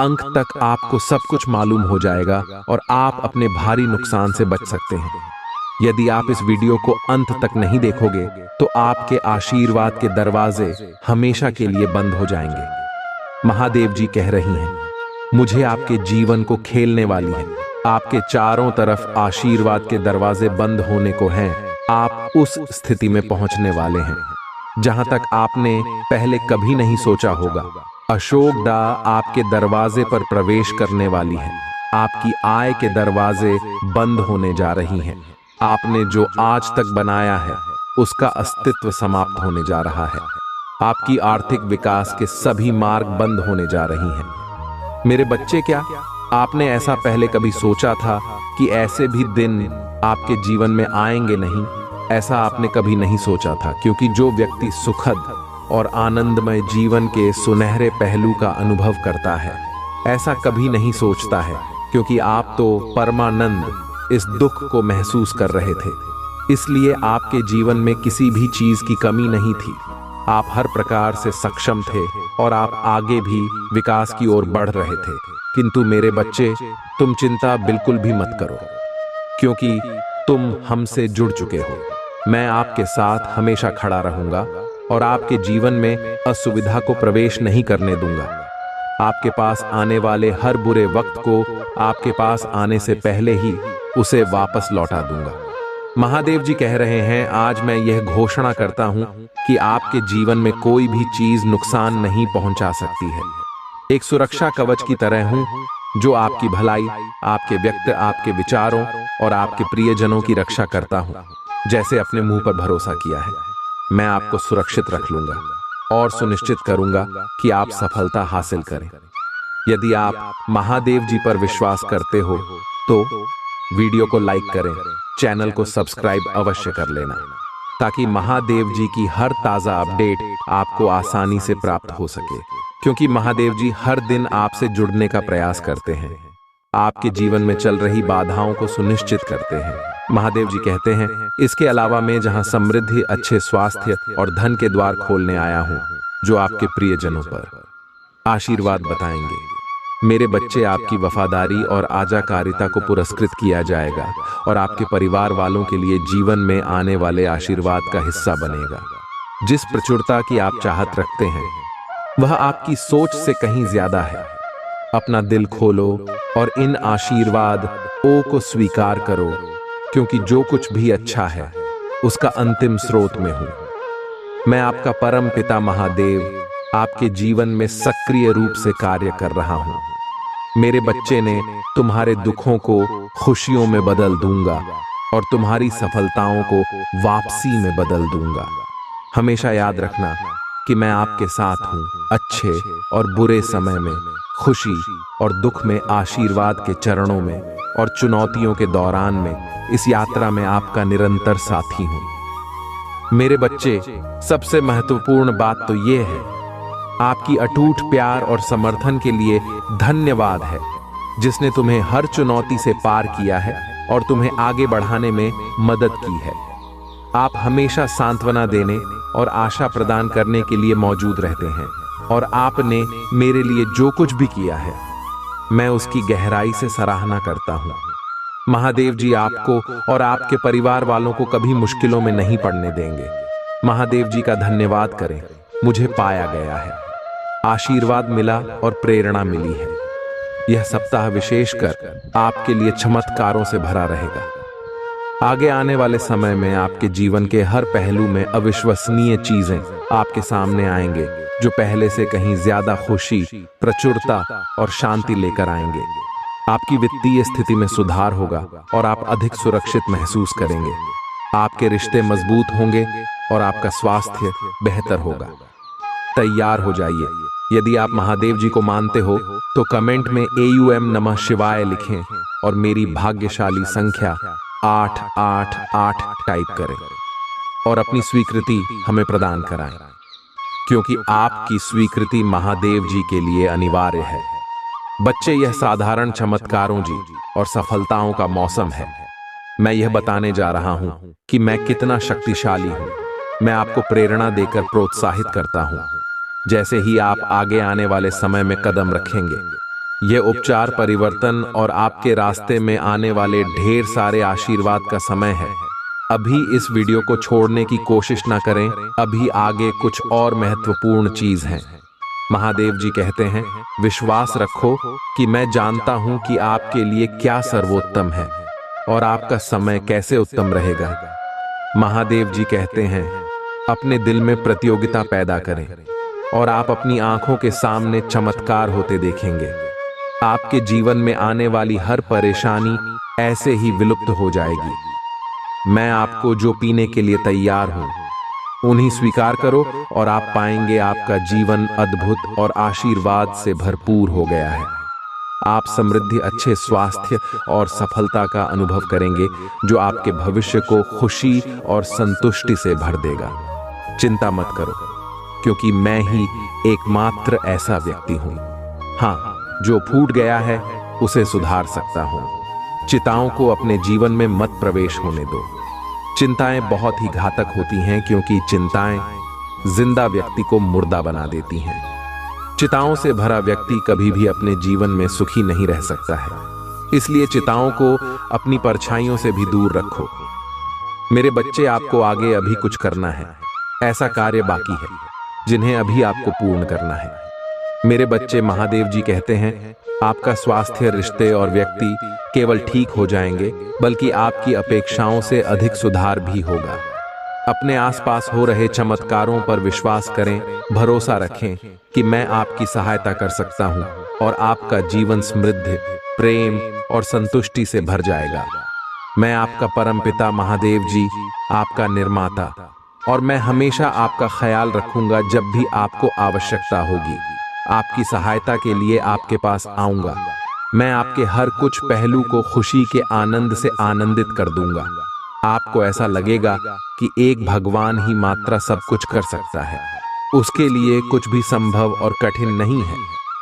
A: अंत तक आपको सब कुछ मालूम हो जाएगा और आप अपने भारी नुकसान से बच सकते हैं। यदि आप इस वीडियो को अंत तक नहीं देखोगे तो आपके आशीर्वाद के दरवाजे हमेशा के लिए बंद हो जाएंगे। महादेव जी कह रही हैं, मुझे आपके जीवन को खेलने वाली है। आपके चारों तरफ आशीर्वाद के दरवाजे बंद होने को हैं। आप उस स्थिति में पहुंचने वाले हैं जहां तक आपने पहले कभी नहीं सोचा होगा। अशोकदा आपके दरवाजे पर प्रवेश करने वाली है। आपकी आय के दरवाजे बंद होने जा रही हैं। आपने जो आज तक बनाया है उसका अस्तित्व समाप्त होने जा रहा है। आपकी आर्थिक विकास के सभी मार्ग बंद होने जा रही हैं। मेरे बच्चे, क्या आपने ऐसा पहले कभी सोचा था कि ऐसे भी दिन आपके जीवन में आएंगे नहीं? ऐसा आपने कभी नहीं सोचा था, क्योंकि जो व्यक्ति सुखद और आनंदमय जीवन के सुनहरे पहलू का अनुभव करता है, ऐसा कभी नहीं सोचता है, क्योंकि आप तो परमानंद इस दुख को महसूस कर रहे थे। इसलिए आपके जीवन में किसी भी चीज की कमी नहीं थी। आप हर प्रकार से सक्षम थे और आप आगे भी विकास की ओर बढ़ रहे थे। किंतु मेरे बच्चे, तुम चिंता बिल्कुल भी मत करो, क्योंकि तुम हमसे जुड़ चुके हो। मैं आपके साथ हमेशा खड़ा रहूंगा और आपके जीवन में असुविधा को प्रवेश नहीं करने दूंगा। आपके पास आने वाले हर बुरे वक्त को आपके पास आने से पहले ही उसे वापस लौटा दूंगा। महादेव जी कह रहे हैं, आज मैं यह घोषणा करता हूं कि आपके जीवन में कोई भी चीज नुकसान नहीं पहुंचा सकती है। एक सुरक्षा कवच की तरह हूं जो आपकी भलाई, आपके व्यक्ति, आपके विचारों और आपके प्रियजनों की रक्षा करता हूं। जैसे अपने मुंह पर भरोसा किया है, मैं आपको सुरक्षित रख लूंगा और सुनिश्चित करूंगा कि आप सफलता हासिल करें। यदि आप महादेव जी पर विश्वास करते हो तो वीडियो को लाइक करें, चैनल को सब्सक्राइब अवश्य कर लेना, ताकि महादेव जी की हर ताजा अपडेट आपको आसानी से प्राप्त हो सके। क्योंकि महादेव जी हर दिन आपसे जुड़ने का प्रयास करते हैं, आपके जीवन में चल रही बाधाओं को सुनिश्चित करते हैं। महादेव जी कहते हैं, इसके अलावा मैं जहां समृद्धि, अच्छे स्वास्थ्य और धन के द्वार खोलने आया हूं, जो आपके प्रियजनों पर आशीर्वाद बताएंगे। मेरे बच्चे, आपकी वफादारी और आज्ञाकारिता को पुरस्कृत किया जाएगा और आपके परिवार वालों के लिए जीवन में आने वाले आशीर्वाद का हिस्सा बनेगा। जिस प्रचुरता की आप चाहत रखते हैं वह आपकी सोच से कहीं ज्यादा है। अपना दिल खोलो और इन आशीर्वाद को स्वीकार करो, क्योंकि जो कुछ भी अच्छा है उसका अंतिम स्रोत में हूं। मैं आपका परम पिता महादेव आपके जीवन में सक्रिय रूप से कार्य कर रहा हूं। मेरे बच्चे ने तुम्हारे दुखों को खुशियों में बदल दूंगा और तुम्हारी सफलताओं को वापसी में बदल दूंगा। हमेशा याद रखना कि मैं आपके साथ हूं, अच्छे और बुरे समय में, खुशी और दुख में, आशीर्वाद के चरणों में और चुनौतियों के दौरान में। इस यात्रा में आपका निरंतर साथी हूं। मेरे बच्चे, सबसे महत्वपूर्ण बात तो ये है, आपकी अटूट प्यार और समर्थन के लिए धन्यवाद है, जिसने तुम्हें हर चुनौती से पार किया है और तुम्हें आगे बढ़ाने में मदद की है। आप हमेशा सांत्वना देने और आशा प्रदान करने के लिए मौजूद रहते हैं। और आपने मेरे लिए जो कुछ भी किया है, मैं उसकी गहराई से सराहना करता हूँ। महादेव जी आपको और आपके परिवार वालों को कभी मुश्किलों में नहीं पड़ने देंगे। महादेव जी का धन्यवाद करें, मुझे पाया गया है, आशीर्वाद मिला और प्रेरणा मिली है। यह सप्ताह विशेषकर आपके लिए चमत्कारों से भरा रहेगा। आगे आने वाले समय में आपके जीवन के हर पहलू में अविश्वसनीय चीजें आपके सामने आएंगे, जो पहले से कहीं ज्यादा खुशी, प्रचुरता और शांति लेकर आएंगे। आपकी वित्तीय स्थिति में सुधार होगा और आप अधिक सुरक्षित महसूस करेंगे। आपके रिश्ते मजबूत होंगे और आपका स्वास्थ्य बेहतर होगा। तैयार हो जाइए। यदि आप महादेव जी को मानते हो तो कमेंट में AUM नमः शिवाय लिखें और मेरी भाग्यशाली संख्या 888 टाइप करें और अपनी स्वीकृति हमें प्रदान कराएं, क्योंकि आपकी स्वीकृति महादेव जी के लिए अनिवार्य है। बच्चे, यह साधारण चमत्कारों जी और सफलताओं का मौसम है। मैं यह बताने जा रहा हूं कि मैं कितना शक्तिशाली हूं। मैं आपको प्रेरणा देकर प्रोत्साहित करता हूं। जैसे ही आप आगे आने वाले समय में कदम रखेंगे, यह उपचार परिवर्तन और आपके रास्ते में आने वाले ढेर सारे आशीर्वाद का समय है। अभी इस वीडियो को छोड़ने की कोशिश ना करें, अभी आगे कुछ और महत्वपूर्ण चीज है। महादेव जी कहते हैं, विश्वास रखो कि मैं जानता हूं कि आपके लिए क्या सर्वोत्तम है और आपका समय कैसे उत्तम रहेगा। महादेव जी कहते हैं, अपने दिल में प्रतियोगिता पैदा करें और आप अपनी आंखों के सामने चमत्कार होते देखेंगे। आपके जीवन में आने वाली हर परेशानी ऐसे ही विलुप्त हो जाएगी। मैं आपको जो पीने के लिए तैयार हूं, उन्हीं स्वीकार करो और आप पाएंगे आपका जीवन अद्भुत और आशीर्वाद से भरपूर हो गया है। आप समृद्धि, अच्छे स्वास्थ्य और सफलता का अनुभव करेंगे, जो आपके भविष्य को खुशी और संतुष्टि से भर देगा। चिंता मत करो, क्योंकि मैं ही एकमात्र ऐसा व्यक्ति हूं, हाँ, जो फूट गया है उसे सुधार सकता हूं। चिताओं को अपने जीवन में मत प्रवेश होने दो। चिंताएं बहुत ही घातक होती हैं, क्योंकि चिंताएं जिंदा व्यक्ति को मुर्दा बना देती हैं। चिताओं से भरा व्यक्ति कभी भी अपने जीवन में सुखी नहीं रह सकता है। इसलिए चिताओं को अपनी परछाइयों से भी दूर रखो। मेरे बच्चे, आपको आगे अभी कुछ करना है। ऐसा कार्य बाकी है जिन्हें अभी आपको पूर्ण करना है। मेरे बच्चे, महादेव जी कहते हैं, आपका स्वास्थ्य, रिश्ते और व्यक्ति केवल ठीक हो जाएंगे, बल्कि आपकी अपेक्षाओं से अधिक सुधार भी होगा। अपने आसपास हो रहे चमत्कारों पर विश्वास करें, भरोसा रखें कि मैं आपकी सहायता कर सकता हूं और आपका जीवन समृद्ध, प्रेम और संतुष्टि से भर जाएगा। मैं आपका परमपिता महादेव जी, आपका निर्माता, और मैं हमेशा आपका ख्याल रखूंगा। जब भी आपको आवश्यकता होगी, आपकी सहायता के लिए आपके पास आऊंगा। मैं आपके हर कुछ पहलू को खुशी के आनंद से आनंदित कर दूंगा। आपको ऐसा लगेगा कि एक भगवान ही मात्र सब कुछ कर सकता है। उसके लिए कुछ भी संभव और कठिन नहीं है।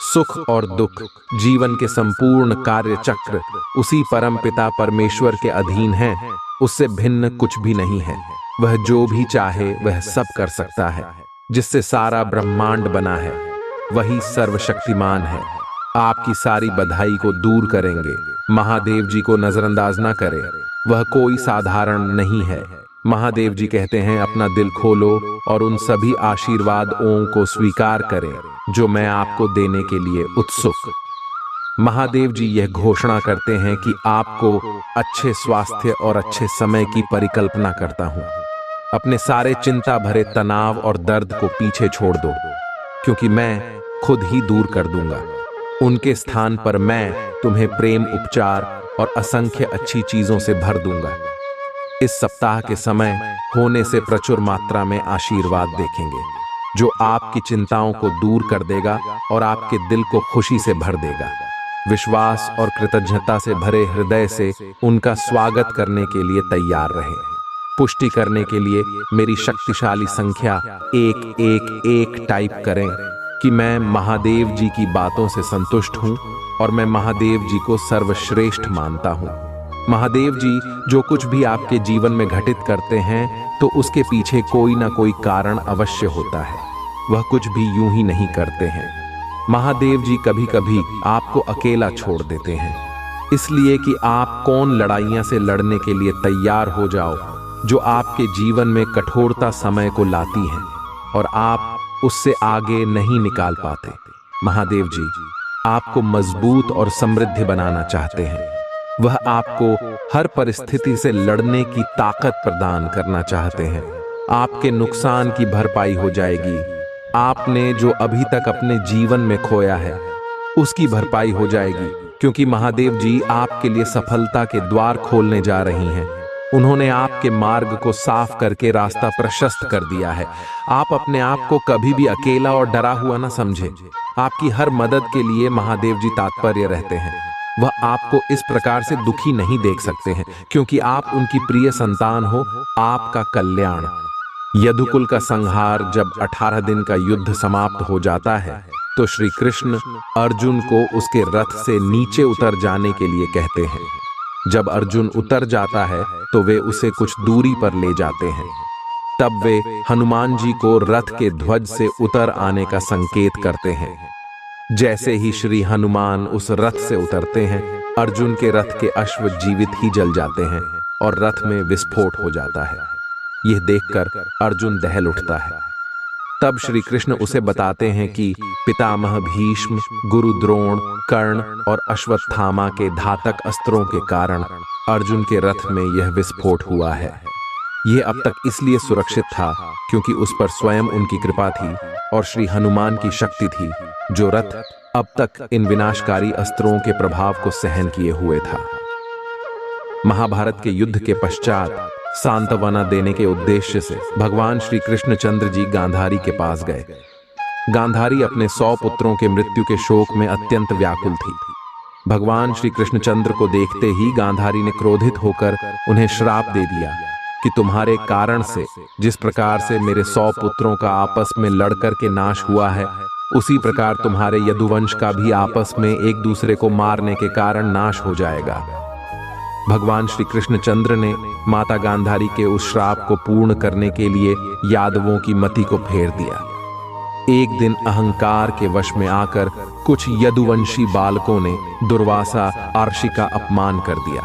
A: सुख और दुख, जीवन के संपूर्ण कार्य चक्र उसी परमपिता परमेश्वर के अधीन है। उससे भिन्न कुछ भी नहीं है। वह जो भी चाहे वह सब कर सकता है। जिससे सारा ब्रह्मांड बना है, वही सर्वशक्तिमान है। आपकी सारी बधाई को दूर करेंगे। महादेव जी को नजरअंदाज ना करें, वह कोई साधारण नहीं है। महादेव जी कहते हैं, अपना दिल खोलो और उन सभी आशीर्वादों को स्वीकार करें जो मैं आपको देने के लिए उत्सुक। महादेव जी यह घोषणा करते हैं कि आपको अच्छे स्वास्थ्य और अच्छे समय की परिकल्पना करता हूं। अपने सारे चिंता भरे तनाव और दर्द को पीछे छोड़ दो, क्योंकि मैं खुद ही दूर कर दूंगा। उनके स्थान पर मैं तुम्हें प्रेम, उपचार और असंख्य अच्छी चीजों से भर दूंगा। इस सप्ताह के समय होने से प्रचुर मात्रा में आशीर्वाद देखेंगे, जो आपकी चिंताओं को दूर कर देगा और आपके दिल को खुशी से भर देगा। विश्वास और कृतज्ञता से भरे हृदय से उनका स्वागत करने के लिए तैयार रहें। पुष्टि करने के लिए मेरी शक्तिशाली संख्या 111 टाइप करें कि मैं महादेव जी की बातों से संतुष्ट हूं और मैं महादेव जी को सर्वश्रेष्ठ मानता हूं। महादेव जी जो कुछ भी आपके जीवन में घटित करते हैं तो उसके पीछे कोई ना कोई कारण अवश्य होता है। वह कुछ भी यूं ही नहीं करते हैं। महादेव जी कभी कभी आपको अकेला छोड़ देते हैं, इसलिए कि आप कौन लड़ाइयां से लड़ने के लिए तैयार हो जाओ जो आपके जीवन में कठोरता समय को लाती हैं और आप उससे आगे नहीं निकाल पाते। महादेव जी आपको मजबूत और समृद्ध बनाना चाहते हैं। वह आपको हर परिस्थिति से लड़ने की ताकत प्रदान करना चाहते हैं। आपके नुकसान की भरपाई हो जाएगी। आपने जो अभी तक अपने जीवन में खोया है उसकी भरपाई हो जाएगी, क्योंकि महादेव जी आपके लिए सफलता के द्वार खोलने जा रही हैं। उन्होंने आपके मार्ग को साफ करके रास्ता प्रशस्त कर दिया है। आप अपने आप को कभी भी अकेला और डरा हुआ न समझें। आपकी हर मदद के लिए महादेव जी तात्पर्य रहते हैं। वह आपको इस प्रकार से दुखी नहीं देख सकते हैं, क्योंकि आप उनकी प्रिय संतान हो। आपका कल्याण। यदुकुल का संहार जब 18 दिन का युद्ध समाप्त हो जाता है तो श्री कृष्ण अर्जुन को उसके रथ से नीचे उतर जाने के लिए कहते हैं। जब अर्जुन उतर जाता है तो वे उसे कुछ दूरी पर ले जाते हैं। तब वे हनुमान जी को रथ के ध्वज से उतर आने का संकेत करते हैं। जैसे ही श्री हनुमान उस रथ से उतरते हैं, अर्जुन के रथ के अश्व जीवित ही जल जाते हैं और रथ में विस्फोट हो जाता है। यह देखकर अर्जुन दहल उठता है। तब श्री कृष्ण उसे बताते हैं कि पितामह भीष्म, गुरु द्रोण, कर्ण और अश्वत्थामा के घातक अस्त्रों के कारण अर्जुन के रथ में यह विस्फोट हुआ है। यह अब तक इसलिए सुरक्षित था क्योंकि उस पर स्वयं उनकी कृपा थी और श्री हनुमान की शक्ति थी, जो रथ अब तक इन विनाशकारी अस्त्रों के प्रभाव को सहन किए हुए था। महाभारत के युद्ध के पश्चात सांत्वना देने के उद्देश्य से भगवान श्री कृष्णचंद्र जी गांधारी के पास गए। गांधारी अपने 100 पुत्रों के मृत्यु के शोक में अत्यंत व्याकुल थी। भगवान श्री कृष्णचंद्र को देखते ही गांधारी ने क्रोधित होकर उन्हें श्राप दे दिया कि तुम्हारे कारण से जिस प्रकार से मेरे 100 पुत्रों का आपस में लड़कर के नाश हुआ है, उसी प्रकार तुम्हारे यदुवंश का भी आपस में एक दूसरे को मारने के कारण नाश हो जाएगा। भगवान श्री कृष्णचंद्र ने माता गांधारी के उस श्राप को पूर्ण करने के लिए यादवों की मति को फेर दिया। एक दिन अहंकार के वश में आकर कुछ यदुवंशी बालकों ने दुर्वासा ऋषि का अपमान कर दिया।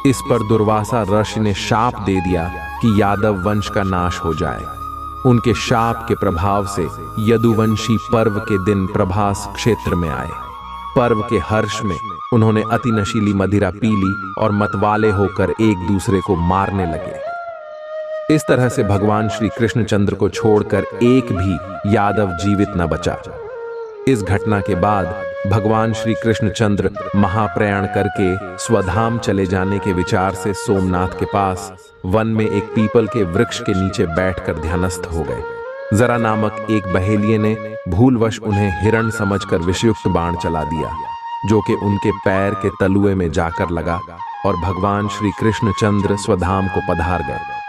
A: इस पर दुर्वासा ऋषि ने शाप दे दिया कि यादव वंश का नाश हो जाए। उनके शाप के प्रभाव से यदुवंशी पर्व के दिन प्रभास क्षेत्र में आए। पर्व के हर्ष में उन्होंने अति नशीली मदिरा पी ली और मतवाले होकर एक दूसरे को मारने लगे। इस तरह से भगवान श्री कृष्णचंद्र को छोड़कर एक भी यादव जीवित न बचा। इस घटना के बाद भगवान श्री कृष्णचंद्र महाप्रयाण करके स्वधाम चले जाने के विचार से सोमनाथ के पास वन में एक पीपल के वृक्ष के नीचे बैठकर ध्यानस्थ हो गए। जरा नामक एक बहेलिये ने भूलवश उन्हें हिरण समझकर विषयुक्त बाण चला दिया, जो कि उनके पैर के तलुए में जाकर लगा और भगवान श्री कृष्णचंद्र स्वधाम को पधार गए।